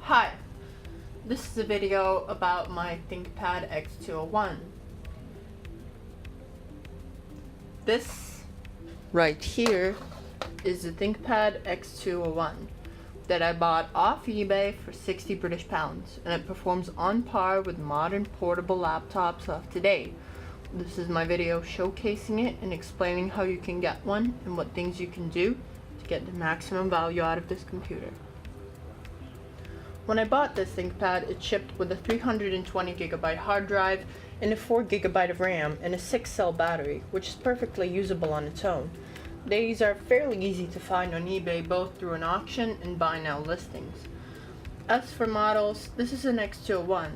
Hi, this is a video about my Thinkpad X201. This right here is the Thinkpad X201 that I bought off eBay for 60 British pounds, and it performs on par with modern portable laptops of today. This is my video showcasing it and explaining how you can get one and what things you can do to get the maximum value out of this computer. When I bought this ThinkPad, it shipped with a 320GB hard drive and a 4GB of RAM and a 6-cell battery, which is perfectly usable on its own. These are fairly easy to find on eBay, both through an auction and buy now listings. As for models, this is an X201.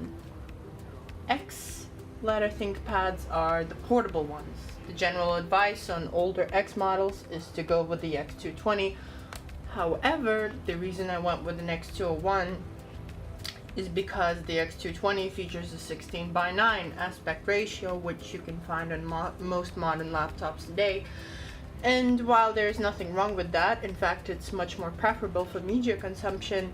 X-ladder ThinkPads are the portable ones. The general advice on older X models is to go with the X220. However, the reason I went with an X201 is because the X220 features a 16:9 aspect ratio, which you can find on most modern laptops today. And while there's nothing wrong with that, in fact it's much more preferable for media consumption,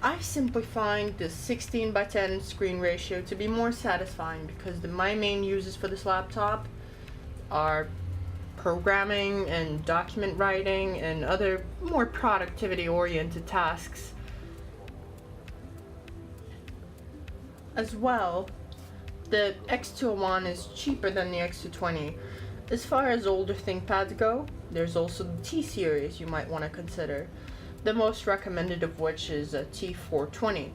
I simply find the 16:10 screen ratio to be more satisfying because my main uses for this laptop are programming and document writing and other more productivity oriented tasks. As well, the X201 is cheaper than the X220. As far as older ThinkPads go, there's also the T series you might want to consider, the most recommended of which is a T420.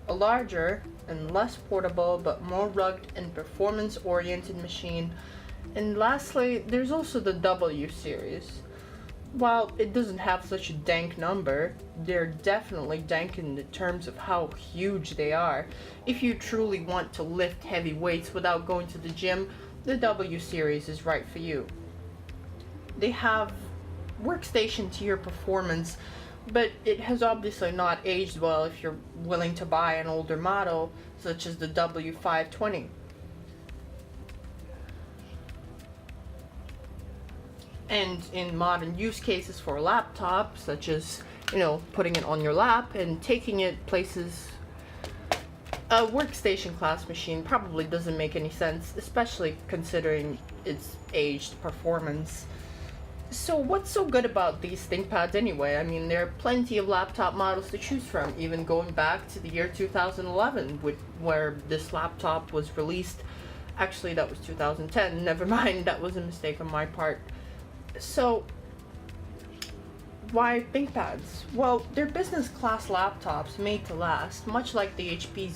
A larger and less portable but more rugged and performance oriented machine. And lastly, there's also the W series. While it doesn't have such a dank number, they're definitely dank in the terms of how huge they are. If you truly want to lift heavy weights without going to the gym, the W series is right for you. They have workstation tier performance, but it has obviously not aged well if you're willing to buy an older model, such as the W520. And in modern use cases for a laptop, such as, putting it on your lap and taking it places, a workstation class machine probably doesn't make any sense, especially considering its aged performance. So what's so good about these ThinkPads anyway? I mean, there are plenty of laptop models to choose from, even going back to the year 2011, where this laptop was released. Actually, that was 2010. Never mind, that was a mistake on my part. So, why ThinkPads? Well, they're business class laptops made to last, much like the HP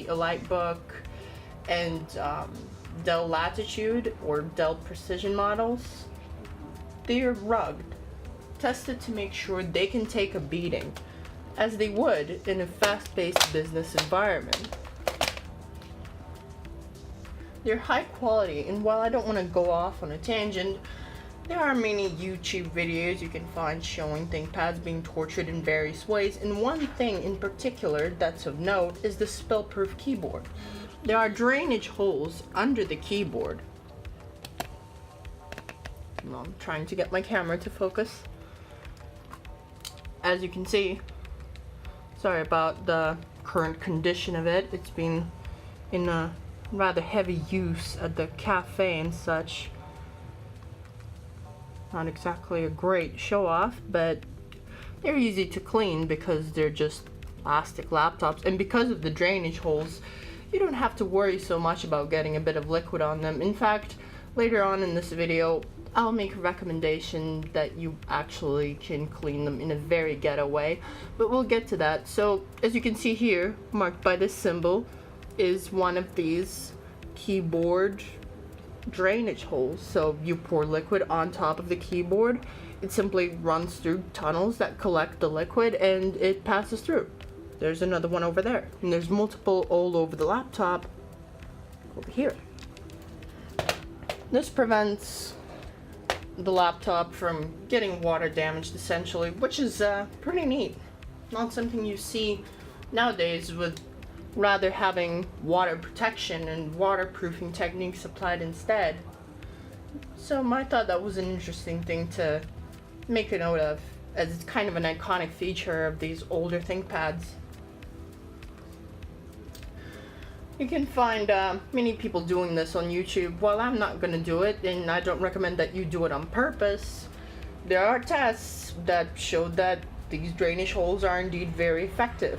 EliteBook and Dell Latitude or Dell Precision models. They're rugged, tested to make sure they can take a beating, as they would in a fast-paced business environment. They're high quality, and while I don't want to go off on a tangent, there are many YouTube videos you can find showing ThinkPads being tortured in various ways, and one thing in particular that's of note is the spill-proof keyboard. There are drainage holes under the keyboard. Well, I'm trying to get my camera to focus. As you can see, sorry about the current condition of it. It's been in a rather heavy use at the cafe and such. Not exactly a great show off, but they're easy to clean because they're just plastic laptops, and because of the drainage holes, you don't have to worry so much about getting a bit of liquid on them. In fact, later on in this video, I'll make a recommendation that you actually can clean them in a very ghetto way, but we'll get to that. So, as you can see here, marked by this symbol, is one of these keyboard drainage holes. So you pour liquid on top of the keyboard, it simply runs through tunnels that collect the liquid and it passes through. There's another one over there, and there's multiple all over the laptop over here. This prevents the laptop from getting water damaged essentially, which is pretty neat. Not something you see nowadays, with rather having water protection and waterproofing techniques applied instead. So I thought that was an interesting thing to make a note of. as it's kind of an iconic feature of these older ThinkPads. You can find many people doing this on YouTube. While I'm not going to do it, and I don't recommend that you do it on purpose, there are tests that show that these drainage holes are indeed very effective.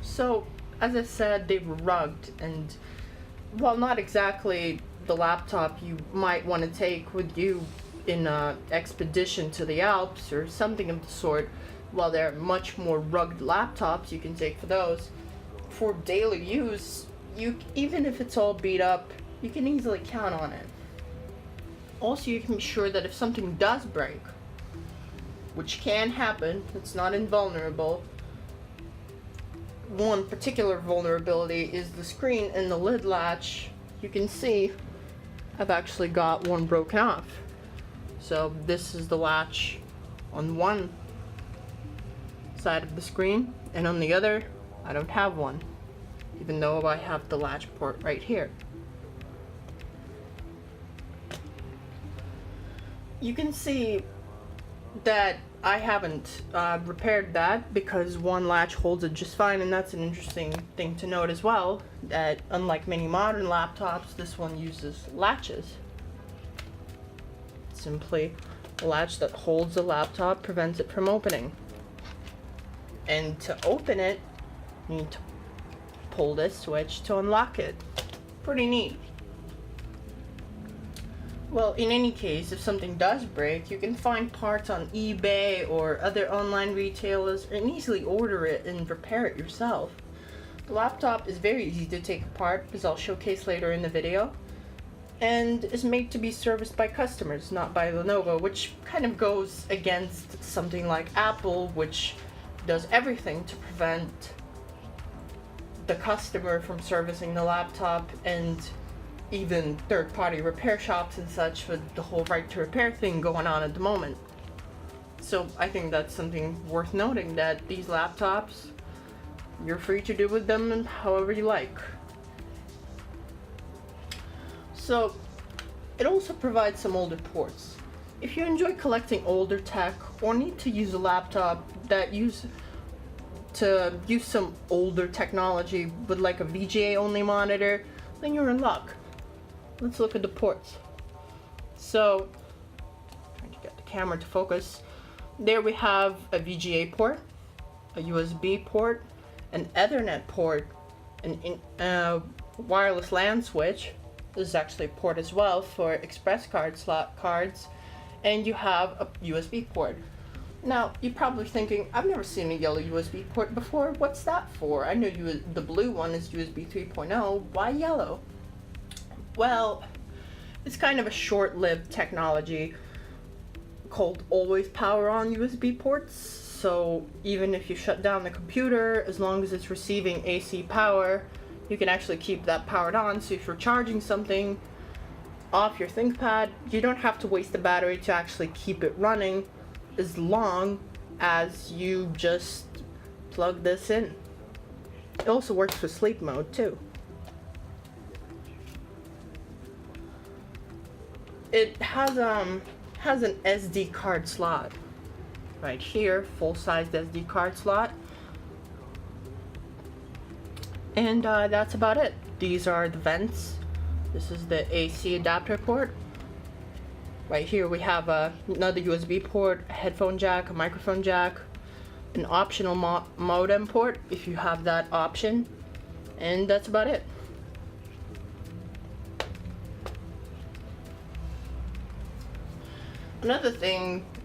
So, as I said, they were rugged, and while not exactly the laptop you might want to take with you in an expedition to the Alps or something of the sort, while there are much more rugged laptops you can take for those, for daily use, even if it's all beat up, you can easily count on it. Also, you can be sure that if something does break, which can happen, it's not invulnerable. One particular vulnerability is the screen and the lid latch. You can see I've actually got one broken off. So this is the latch on one side of the screen, and on the other I don't have one, even though I have the latch port right here. You can see that I haven't repaired that because one latch holds it just fine, and that's an interesting thing to note as well, that unlike many modern laptops, this one uses latches. Simply a latch that holds the laptop prevents it from opening. And to open it, you need to pull this switch to unlock it. Pretty neat. Well, in any case, if something does break, you can find parts on eBay or other online retailers and easily order it and repair it yourself. The laptop is very easy to take apart, as I'll showcase later in the video, and is made to be serviced by customers, not by Lenovo, which kind of goes against something like Apple, which does everything to prevent the customer from servicing the laptop, and even third-party repair shops and such, with the whole right to repair thing going on at the moment. So I think that's something worth noting, that these laptops, you're free to do with them however you like. So it also provides some older ports. If you enjoy collecting older tech or need to use a laptop that use some older technology with like a VGA only monitor, then you're in luck. Let's look at the ports. So, trying to get the camera to focus. There we have a VGA port, a USB port, an Ethernet port, a wireless LAN switch. This is actually a port as well for express card slot cards, and you have a USB port. Now, you're probably thinking, I've never seen a yellow USB port before. What's that for? I know the blue one is USB 3.0. Why yellow? Well, it's kind of a short-lived technology called always power on USB ports. So even if you shut down the computer, as long as it's receiving AC power, you can actually keep that powered on. So if you're charging something off your ThinkPad, you don't have to waste the battery to actually keep it running, as long as you just plug this in. It also works for sleep mode too. It has an SD card slot right here, full-sized SD card slot, and that's about it. These are the vents. This is the AC adapter port. Right here we have another USB port, a headphone jack, a microphone jack, an optional modem port if you have that option, and that's about it.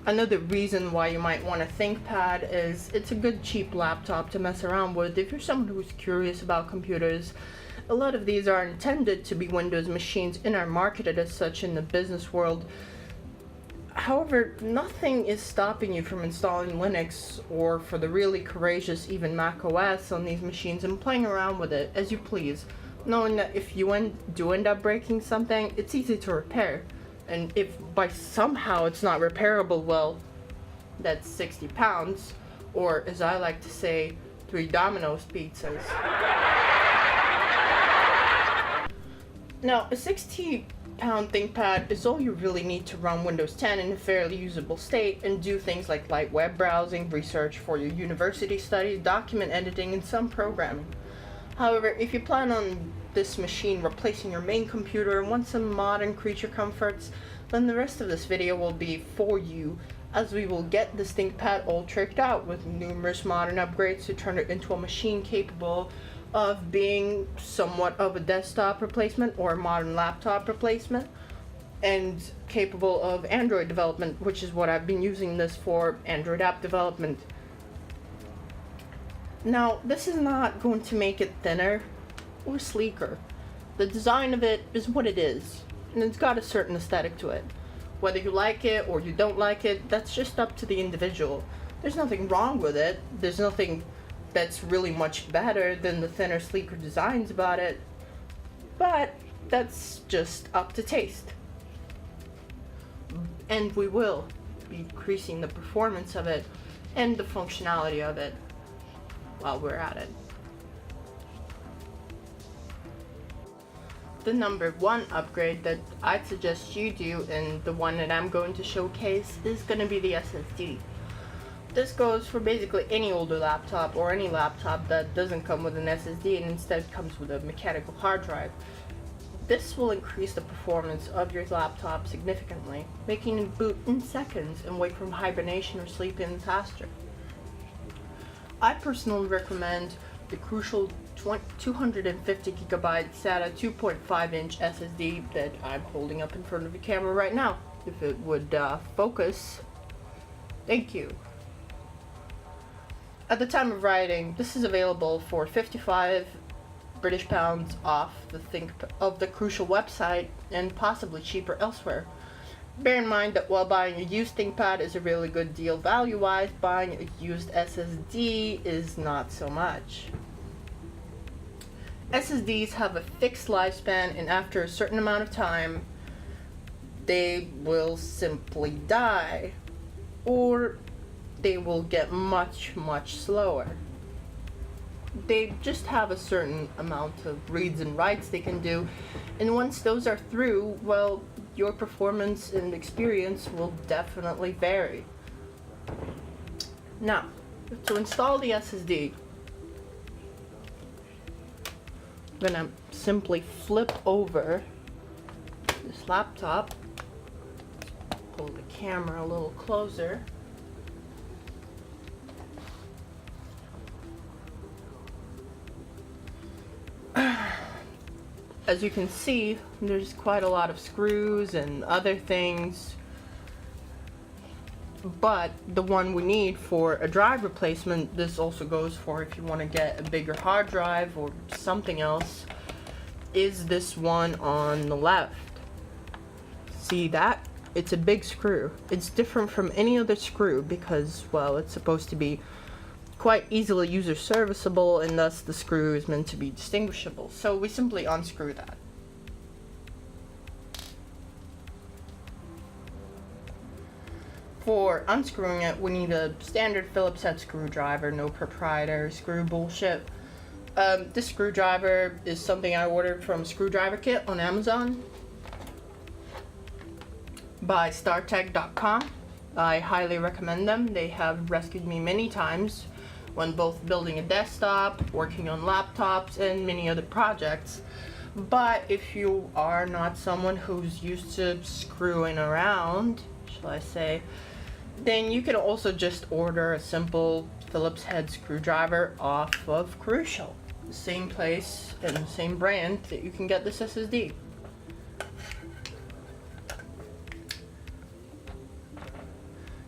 Another reason why you might want a ThinkPad is it's a good cheap laptop to mess around with if you're someone who's curious about computers. A lot of these are intended to be Windows machines and are marketed as such in the business world. However, nothing is stopping you from installing Linux, or for the really courageous, even Mac OS on these machines and playing around with it as you please, knowing that if you do end up breaking something, it's easy to repair. And if by somehow it's not repairable, well, that's 60 pounds, or as I like to say, 3 Domino's pizzas. Now, a 60 pound ThinkPad is all you really need to run Windows 10 in a fairly usable state and do things like light web browsing, research for your university studies, document editing, and some programming. However, if you plan on this machine replacing your main computer and want some modern creature comforts, then the rest of this video will be for you, as we will get this ThinkPad all tricked out with numerous modern upgrades to turn it into a machine capable of being somewhat of a desktop replacement or a modern laptop replacement, and capable of Android development, which is what I've been using this for, Android app development. Now, this is not going to make it thinner or sleeker. The design of it is what it is, and it's got a certain aesthetic to it. Whether you like it or you don't like it, that's just up to the individual. There's nothing wrong with it. There's nothing that's really much better than the thinner, sleeker designs about it, but that's just up to taste. And we will be increasing the performance of it and the functionality of it while we're at it. The number one upgrade that I'd suggest you do, and the one that I'm going to showcase, is going to be the SSD. This goes for basically any older laptop or any laptop that doesn't come with an SSD and instead comes with a mechanical hard drive. This will increase the performance of your laptop significantly, making it boot in seconds and wake from hibernation or sleep in faster. I personally recommend the Crucial 250 gigabyte SATA 2.5 inch SSD that I'm holding up in front of the camera right now. If it would focus. Thank you. At the time of writing, this is available for 55 British pounds off the Crucial website and possibly cheaper elsewhere. Bear in mind that while buying a used ThinkPad is a really good deal value-wise, buying a used SSD is not so much. SSDs have a fixed lifespan, and after a certain amount of time, they will simply die, or they will get much slower. They just have a certain amount of reads and writes they can do, and once those are through, well, your performance and experience will definitely vary. Now, to install the SSD, I'm gonna simply flip over this laptop, pull the camera a little closer. As you can see, there's quite a lot of screws and other things, but the one we need for a drive replacement, this also goes for if you want to get a bigger hard drive or something else, is this one on the left. See that? It's a big screw. It's different from any other screw because, well, it's supposed to be quite easily user serviceable, and thus the screw is meant to be distinguishable. So we simply unscrew that. For unscrewing it, we need a standard Phillips head screwdriver, no proprietary screw bullshit. This screwdriver is something I ordered from Screwdriver Kit on Amazon by StarTech.com. I highly recommend them. They have rescued me many times when both building a desktop, working on laptops, and many other projects. But if you are not someone who's used to screwing around, shall I say, then you can also just order a simple Phillips head screwdriver off of Crucial, the same place and the same brand that you can get this SSD.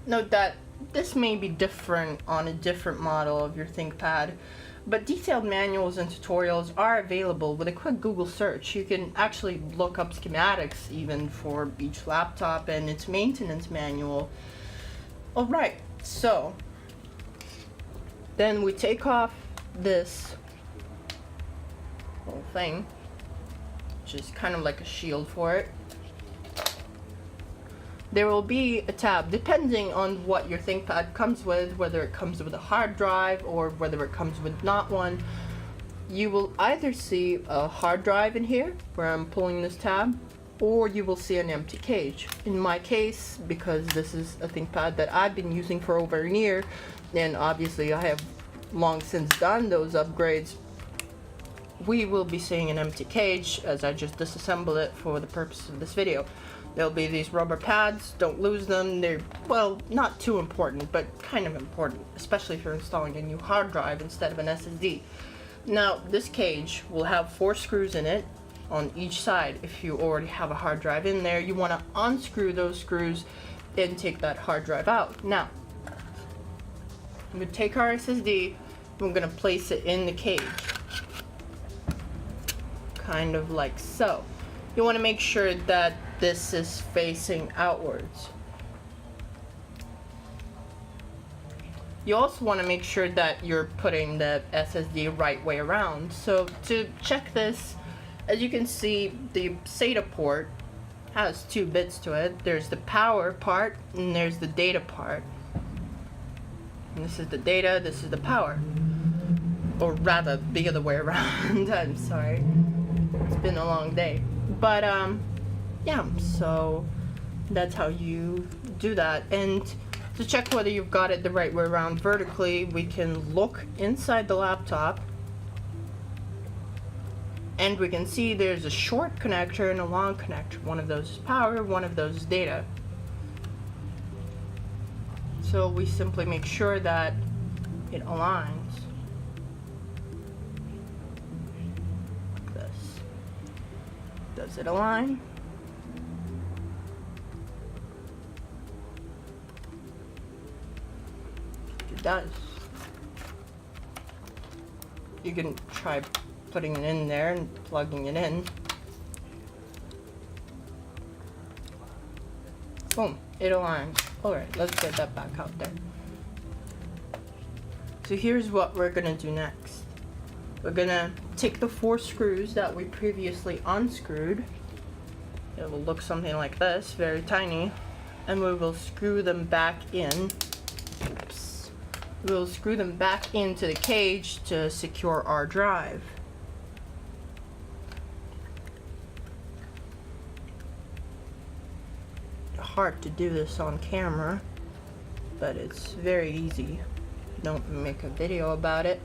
Note that this may be different on a different model of your ThinkPad, but detailed manuals and tutorials are available with a quick Google search. You can actually look up schematics even for each laptop and its maintenance manual. Alright, so then we take off this whole thing, which is kind of like a shield for it. There will be a tab, depending on what your ThinkPad comes with, whether it comes with a hard drive or whether it comes with not one. You will either see a hard drive in here, where I'm pulling this tab, or you will see an empty cage. In my case, because this is a ThinkPad that I've been using for over a year, and obviously I have long since done those upgrades, we will be seeing an empty cage as I just disassemble it for the purpose of this video. There'll be these rubber pads, don't lose them. They're, well, not too important, but kind of important, especially if you're installing a new hard drive instead of an SSD. Now, this cage will have 4 screws in it on each side. If you already have a hard drive in there, you want to unscrew those screws and take that hard drive out. Now, I'm going to take our SSD, I'm going to place it in the cage. Kind of like so. You want to make sure that this is facing outwards. You also want to make sure that you're putting the SSD right way around. So to check this, as you can see, the SATA port has 2 bits to it. There's the power part and there's the data part. And this is the data, this is the power. Or rather, the other way around. I'm sorry. It's been a long day. But yeah, so that's how you do that. And to check whether you've got it the right way around vertically, we can look inside the laptop and we can see there's a short connector and a long connector. One of those is power, one of those is data. So we simply make sure that it aligns. Like this. Does it align? It does. You can try putting it in there and plugging it in. Boom, it aligns. Alright, let's get that back out there. So here's what we're gonna do next. We're gonna take the 4 screws that we previously unscrewed. It will look something like this, very tiny, and we will screw them back in. Oops. We'll screw them back into the cage to secure our drive. Hard to do this on camera, but it's very easy. Don't make a video about it.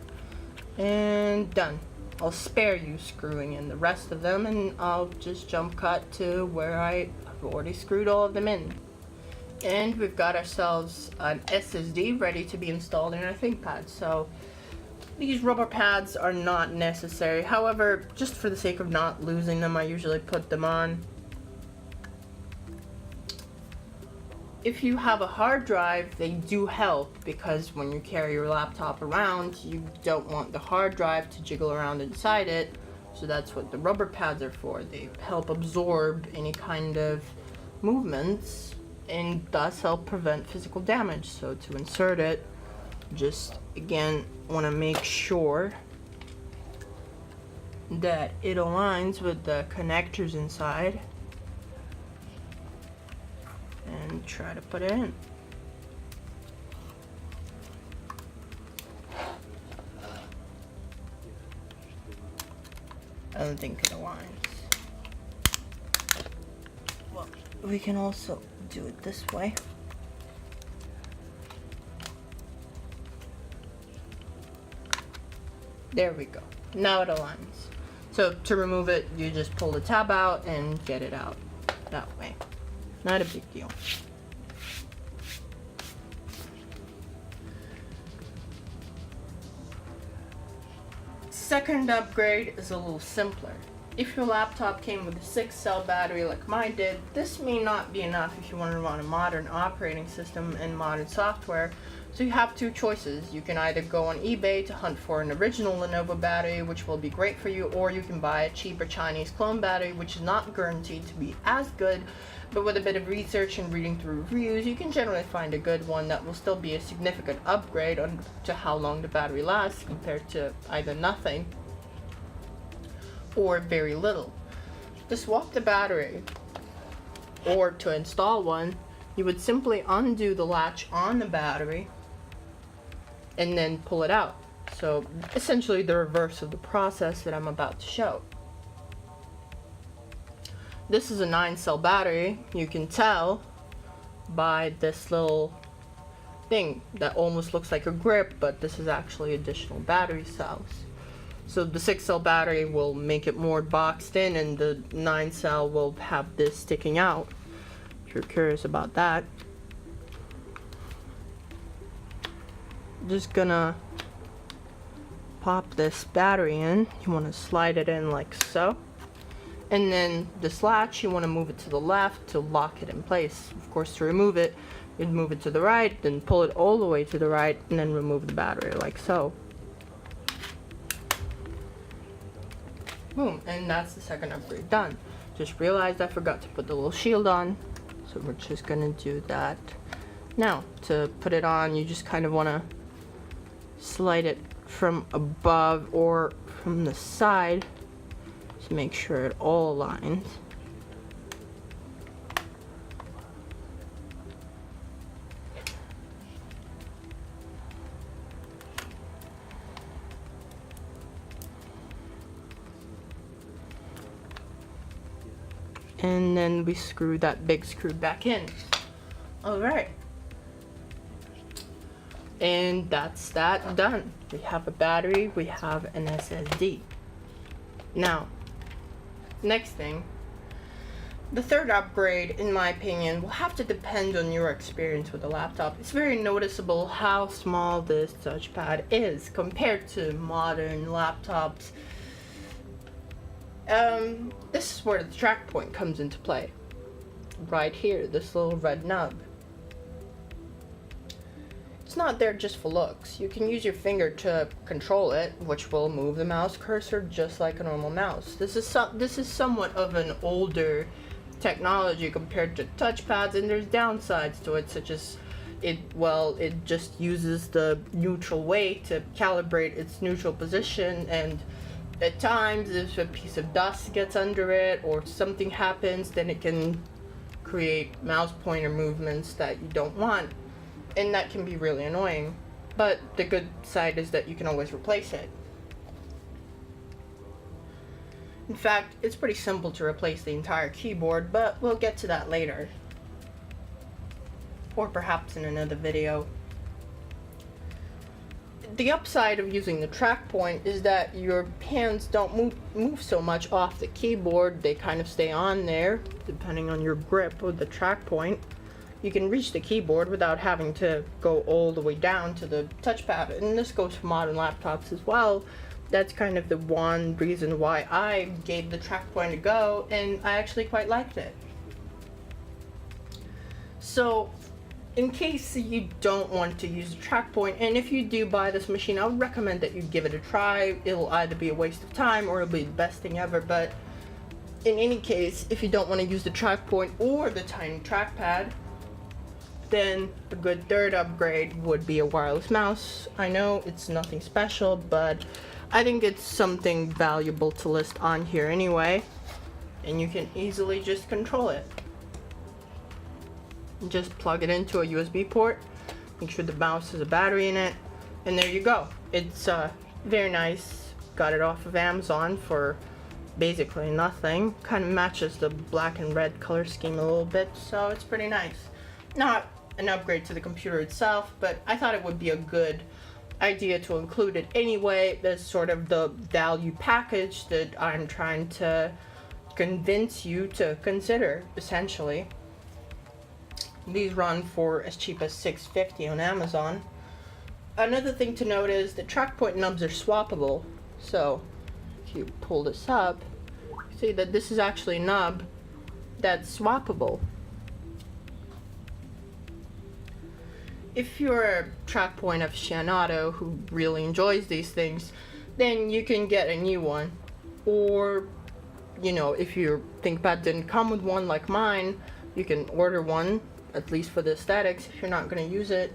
And done. I'll spare you screwing in the rest of them, and I'll just jump cut to where I've already screwed all of them in. And we've got ourselves an SSD ready to be installed in our ThinkPad. So these rubber pads are not necessary. However, just for the sake of not losing them, I usually put them on. If you have a hard drive, they do help, because when you carry your laptop around, you don't want the hard drive to jiggle around inside it. So that's what the rubber pads are for. They help absorb any kind of movements and thus help prevent physical damage. So to insert it, just again want to make sure that it aligns with the connectors inside. And try to put it in. I don't think it aligns. Well, we can also do it this way. There we go. Now it aligns. So to remove it, you just pull the tab out and get it out that way. Not a big deal. Second upgrade is a little simpler. If your laptop came with a 6-cell battery like mine did, this may not be enough if you want to run a modern operating system and modern software. So you have 2 choices. You can either go on eBay to hunt for an original Lenovo battery, which will be great for you, or you can buy a cheaper Chinese clone battery, which is not guaranteed to be as good, but with a bit of research and reading through reviews, you can generally find a good one that will still be a significant upgrade on to how long the battery lasts compared to either nothing or very little. To swap the battery or to install one, you would simply undo the latch on the battery and then pull it out. So essentially the reverse of the process that I'm about to show. this is a 9-cell battery. You can tell by this little thing that almost looks like a grip, but this is actually additional battery cells. So the 6-cell battery will make it more boxed in, and the 9-cell will have this sticking out, if you're curious about that. Just gonna pop this battery in. You want to slide it in like so, and then this latch, you want to move it to the left to lock it in place. Of course, to remove it, you'd move it to the right, then pull it all the way to the right, and then remove the battery like so. Boom, and that's the second upgrade done. Just realized I forgot to put the little shield on, so we're just gonna do that now. To put it on, you just kind of want to slide it from above or from the side to make sure it all aligns. And then we screw that big screw back in. All right. And that's that done. We have a battery, we have an SSD. Now, next thing, the third upgrade, in my opinion, will have to depend on your experience with the laptop. It's very noticeable how small this touchpad is compared to modern laptops. This is where the TrackPoint comes into play. Right here, this little red nub. It's not there just for looks. You can use your finger to control it, which will move the mouse cursor just like a normal mouse. This is somewhat of an older technology compared to touchpads, and there's downsides to it, such as it just uses the neutral way to calibrate its neutral position, and at times if a piece of dust gets under it or something happens, then it can create mouse pointer movements that you don't want, and that can be really annoying. But the good side is that you can always replace it. In fact, it's pretty simple to replace the entire keyboard, but we'll get to that later, or perhaps in another video. The upside of using the TrackPoint is that your hands don't move so much off the keyboard. They kind of stay on there, depending on your grip with the TrackPoint. You can reach the keyboard without having to go all the way down to the touchpad, and this goes for modern laptops as well. That's kind of the one reason why I gave the TrackPoint a go, and I actually quite liked it. So, in case you don't want to use the TrackPoint, and if you do buy this machine, I would recommend that you give it a try. It'll either be a waste of time or it'll be the best thing ever, but in any case, if you don't want to use the TrackPoint or the tiny trackpad, then a good third upgrade would be a wireless mouse. I know it's nothing special, but I think it's something valuable to list on here anyway, and you can easily just control it. Just plug it into a USB port, make sure the mouse has a battery in it, and there you go. It's very nice. Got it off of Amazon for basically nothing. Kind of matches the black and red color scheme a little bit, so it's pretty nice. Not an upgrade to the computer itself, but I thought it would be a good idea to include it anyway. That's sort of the value package that I'm trying to convince you to consider, essentially. These run for as cheap as $6.50 on Amazon. Another thing to note is the TrackPoint nubs are swappable. So if you pull this up, you see that this is actually a nub that's swappable. If you're a TrackPoint aficionado who really enjoys these things, then you can get a new one. Or, you know, if your ThinkPad didn't come with one like mine, you can order one, at least for the aesthetics, if you're not going to use it.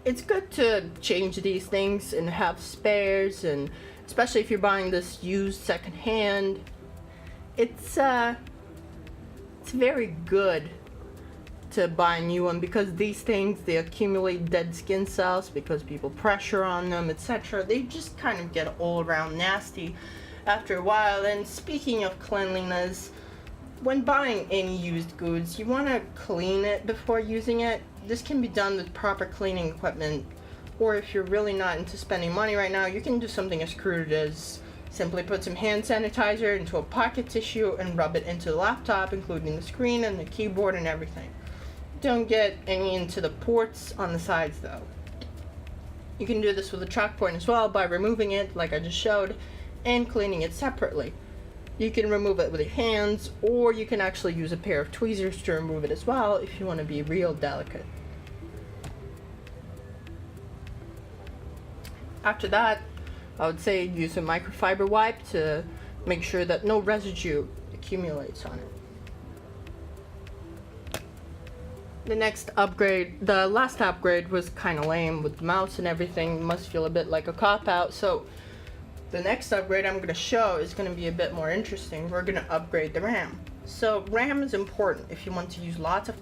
It's good to change these things and have spares, and especially if you're buying this used secondhand, it's very good to buy a new one, because these things, they accumulate dead skin cells because people pressure on them, etc. They just kind of get all around nasty, after a while. And speaking of cleanliness, when buying any used goods, you want to clean it before using it. This can be done with proper cleaning equipment, or if you're really not into spending money right now, you can do something as crude as simply put some hand sanitizer into a pocket tissue and rub it into the laptop, including the screen and the keyboard and everything. Don't get any into the ports on the sides though. You can do this with a TrackPoint as well by removing it, like I just showed, and cleaning it separately. You can remove it with your hands, or you can actually use a pair of tweezers to remove it as well if you want to be real delicate. After that, I would say use a microfiber wipe to make sure that no residue accumulates on it. The last upgrade was kind of lame with the mouse and everything. Must feel a bit like a cop-out, so the next upgrade I'm going to show is going to be a bit more interesting. We're going to upgrade the RAM. So RAM is important if you want to use lots of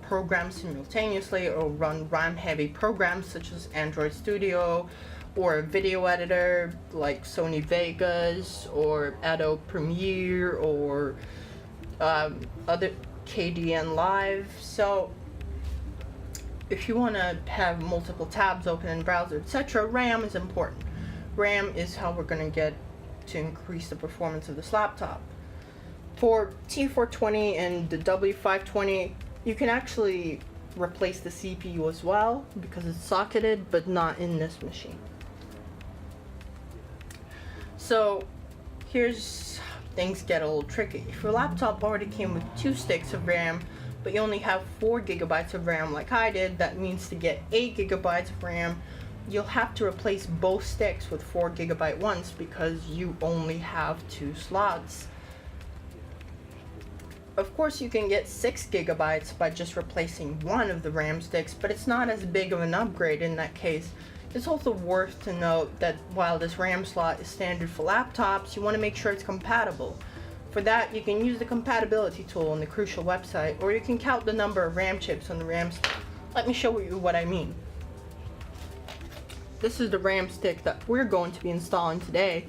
programs simultaneously or run RAM-heavy programs such as Android Studio or a video editor like Sony Vegas or Adobe Premiere or other KDN Live. So if you want to have multiple tabs open in browser, etc., RAM is important. RAM is how we're going to get to increase the performance of this laptop. For T420 and the W520, you can actually replace the CPU as well because it's socketed, but not in this machine. So here's things get a little tricky. If your laptop already came with 2 sticks of RAM, but you only have 4 gigabytes of RAM like I did, that means to get 8 gigabytes of RAM, you'll have to replace both sticks with 4 gigabyte ones because you only have 2 slots. Of course, you can get 6 gigabytes by just replacing one of the RAM sticks, but it's not as big of an upgrade in that case. It's also worth to note that while this RAM slot is standard for laptops, you want to make sure it's compatible. For that, you can use the compatibility tool on the Crucial website, or you can count the number of RAM chips on the RAM stick. Let me show you what I mean. This is the RAM stick that we're going to be installing today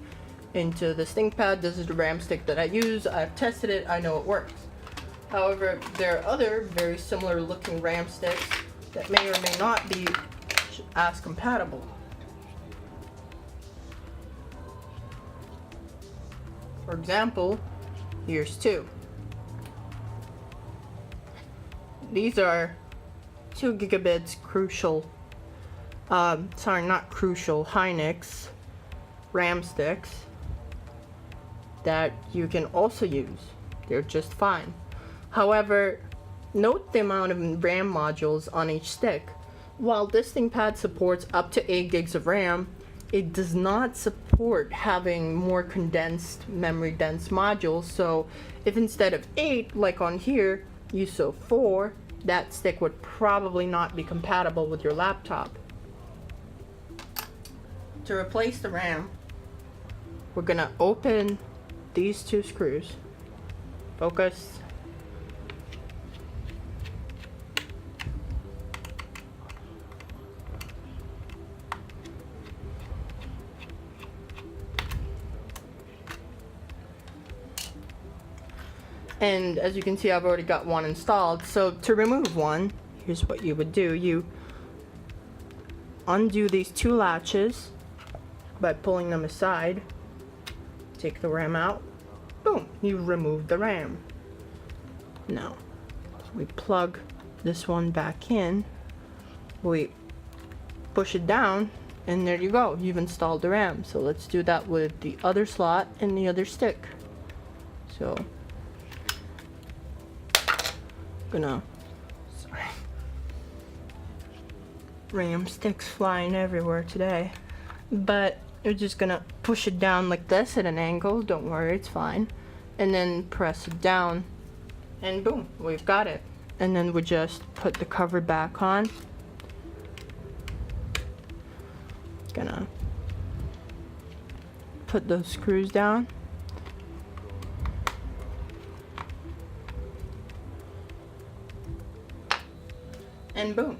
into this ThinkPad. This is the RAM stick that I use. I've tested it. I know it works. However, there are other very similar looking RAM sticks that may or may not be as compatible. For example, here's 2. These are 2 gigabits Crucial Hynix RAM sticks that you can also use. They're just fine. However, note the amount of RAM modules on each stick. While this ThinkPad supports up to 8 gigs of RAM, it does not support having more condensed memory dense modules. So if instead of 8, like on here, you saw 4, that stick would probably not be compatible with your laptop. To replace the RAM, we're gonna open these 2 screws. Focus. And as you can see, I've already got one installed. So to remove one, here's what you would do. You undo these 2 latches by pulling them aside. Take the RAM out. Boom, you remove the RAM. Now, we plug this one back in. We push it down, and there you go. You've installed the RAM. So let's do that with the other slot and the other stick. So, sorry. RAM sticks flying everywhere today. But you're just gonna push it down like this at an angle. Don't worry, it's fine. And then press it down, and boom, we've got it. And then we just put the cover back on. Gonna put those screws down. And boom.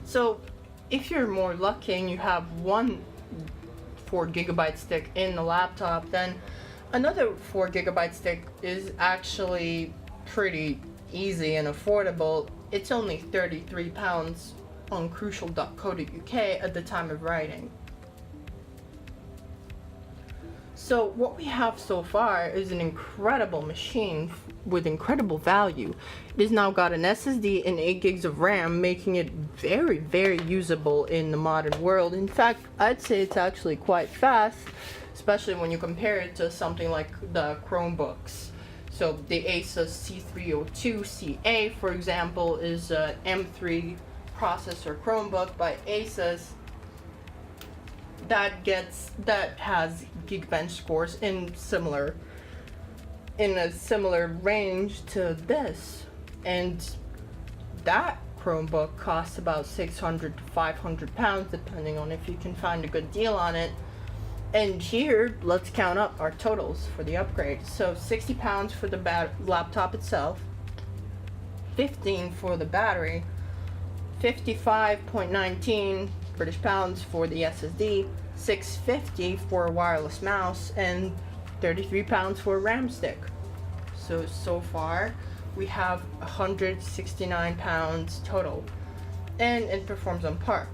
So if you're more lucky and you have one 4 GB stick in the laptop, then another 4 GB stick is actually pretty easy and affordable. It's only £33 on crucial.co.uk at the time of writing. So what we have so far is an incredible machine with incredible value. It has now got an SSD and 8 gigs of RAM, making it very, very usable in the modern world. In fact, I'd say it's actually quite fast, especially when you compare it to something like the Chromebooks. So the Asus C302CA, for example, is an M3 processor Chromebook by Asus that has Geekbench scores in a similar range to this, and that Chromebook costs about £600 to £500, depending on if you can find a good deal on it. And here, let's count up our totals for the upgrade. So £60 for the laptop itself, $15 for the battery, 55.19 British pounds for the SSD, $650 for a wireless mouse, and £33 for a RAM stick. So far we have £169 total, and it performs on par.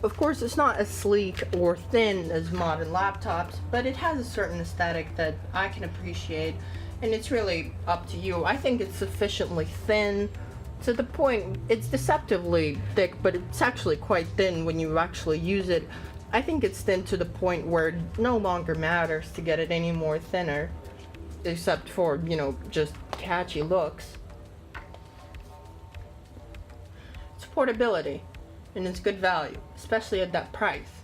Of course, it's not as sleek or thin as modern laptops, but it has a certain aesthetic that I can appreciate, and it's really up to you. I think it's sufficiently thin to the point, it's deceptively thick, but it's actually quite thin when you actually use it. I think it's thin to the point where it no longer matters to get it any more thinner, except for, just catchy looks. It's portability, and it's good value, especially at that price.